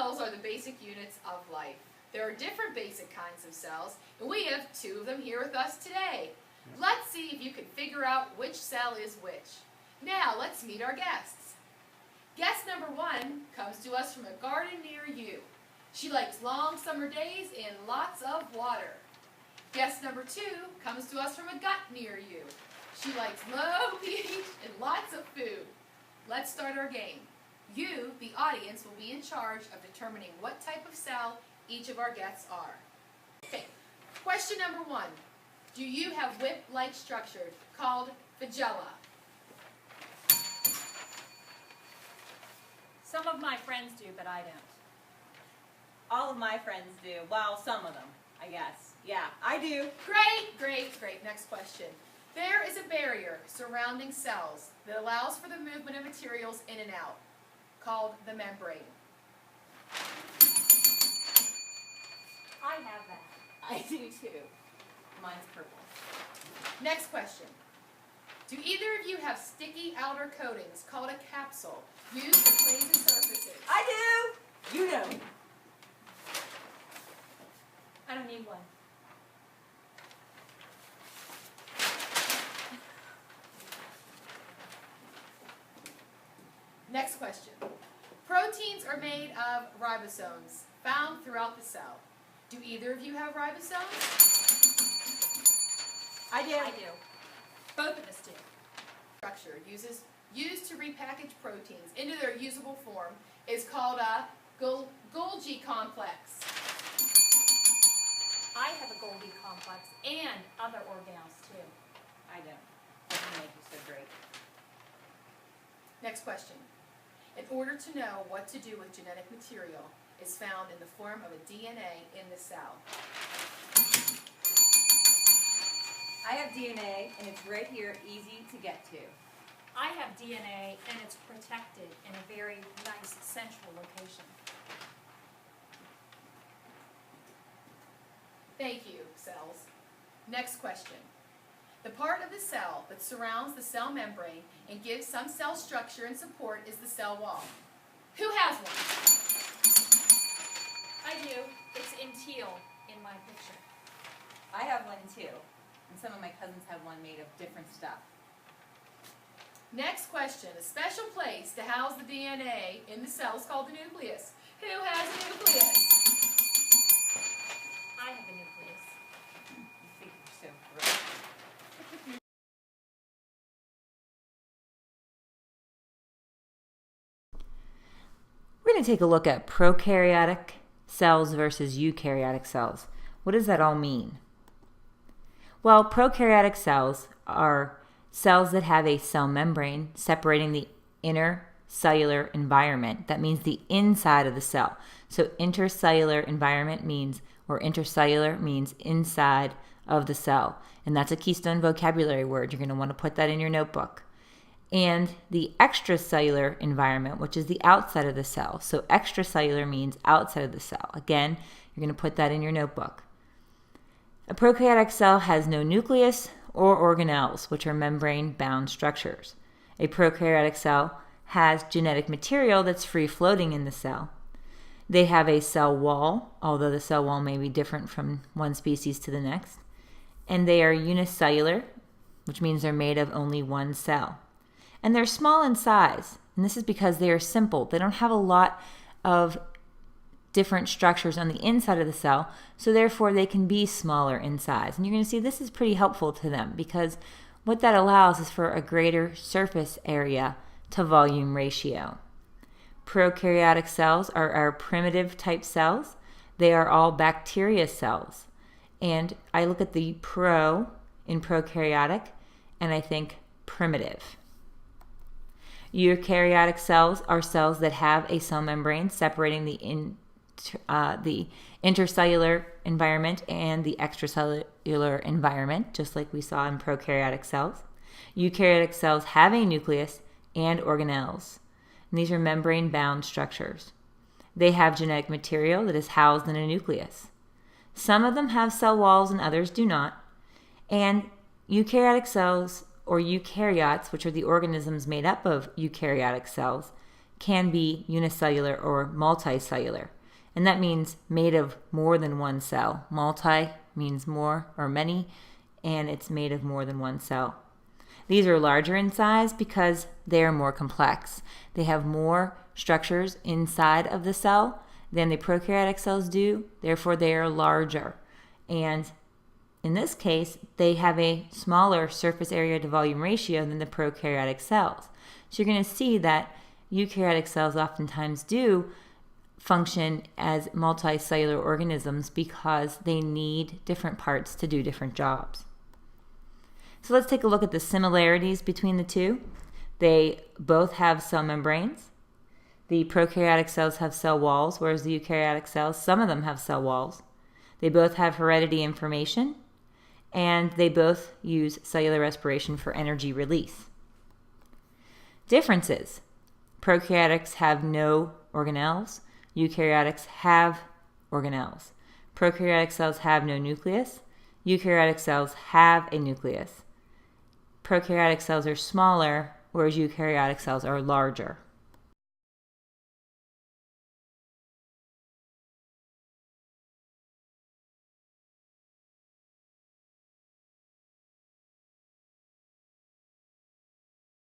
Cells are the basic units of life. There are different basic kinds of cells, and we have two of them here with us today. Let's see if you can figure out which cell is which. Now, let's meet our guests. Guest number 1 comes to us from a garden near you. She likes long summer days and lots of water. Guest number 2 comes to us from a gut near you. She likes low pH and lots of food. Let's start our game. You, the audience, will be in charge of determining what type of cell each of our guests are. Okay, question number 1. Do you have whip-like structure called flagella? Some of my friends do, but I don't. All of my friends do. Well, some of them, I guess. Yeah, I do. Great, great, great. Next question. There is a barrier surrounding cells that allows for the movement of materials in and out, called the membrane. I have that. I do too. Mine's purple. Next question. Do either of you have sticky outer coatings called a capsule used for cleaning surfaces? I do! You know. I don't need one. Next question. Proteins are made of ribosomes found throughout the cell. Do either of you have ribosomes? I do. I do. Both of us do. Structure used to repackage proteins into their usable form is called a Golgi complex. I have a Golgi complex and other organelles too. I don't. Doesn't make you so great. Next question. In order to know what to do with genetic material is found in the form of a DNA in the cell. I have DNA, and it's right here, easy to get to. I have DNA and it's protected in a very nice central location. Thank you, cells. Next question. The part of the cell that surrounds the cell membrane and gives some cell structure and support is the cell wall. Who has one? I do. It's in teal in my picture. I have one too, and some of my cousins have one made of different stuff. Next question. A special place to house the DNA in the cell is called the nucleus. Who has a nucleus? I have a nucleus. You think you're so great. We're going to take a look at prokaryotic cells versus eukaryotic cells. What does that all mean? Well, prokaryotic cells are cells that have a cell membrane separating the inner cellular environment. That means the inside of the cell. So intercellular environment means, or intercellular means inside of the cell. And that's a keystone vocabulary word. You're going to want to put that in your notebook. And the extracellular environment, which is the outside of the cell. So extracellular means outside of the cell. Again, you're going to put that in your notebook. A prokaryotic cell has no nucleus or organelles, which are membrane-bound structures. A prokaryotic cell has genetic material that's free-floating in the cell. They have a cell wall, although the cell wall may be different from one species to the next. And they are unicellular, which means they're made of only one cell. And they're small in size, and this is because they are simple. They don't have a lot of different structures on the inside of the cell, so therefore they can be smaller in size. And you're going to see this is pretty helpful to them because what that allows is for a greater surface area to volume ratio. Prokaryotic cells are our primitive type cells. They are all bacteria cells. And I look at the pro in prokaryotic and I think primitive. Eukaryotic cells are cells that have a cell membrane separating the intercellular environment and the extracellular environment, just like we saw in prokaryotic cells. Eukaryotic cells have a nucleus and organelles. And these are membrane-bound structures. They have genetic material that is housed in a nucleus. Some of them have cell walls and others do not. And eukaryotic cells, or eukaryotes, which are the organisms made up of eukaryotic cells, can be unicellular or multicellular. And that means made of more than one cell. Multi means more or many, and it's made of more than one cell. These are larger in size because they are more complex. They have more structures inside of the cell than the prokaryotic cells do, therefore they are larger. And in this case, they have a smaller surface area to volume ratio than the prokaryotic cells. So you're going to see that eukaryotic cells oftentimes do function as multicellular organisms because they need different parts to do different jobs. So let's take a look at the similarities between the two. They both have cell membranes. The prokaryotic cells have cell walls, whereas the eukaryotic cells, some of them have cell walls. They both have heredity information, and they both use cellular respiration for energy release. Differences. Prokaryotics have no organelles. Eukaryotics have organelles. Prokaryotic cells have no nucleus. Eukaryotic cells have a nucleus. Prokaryotic cells are smaller, whereas eukaryotic cells are larger.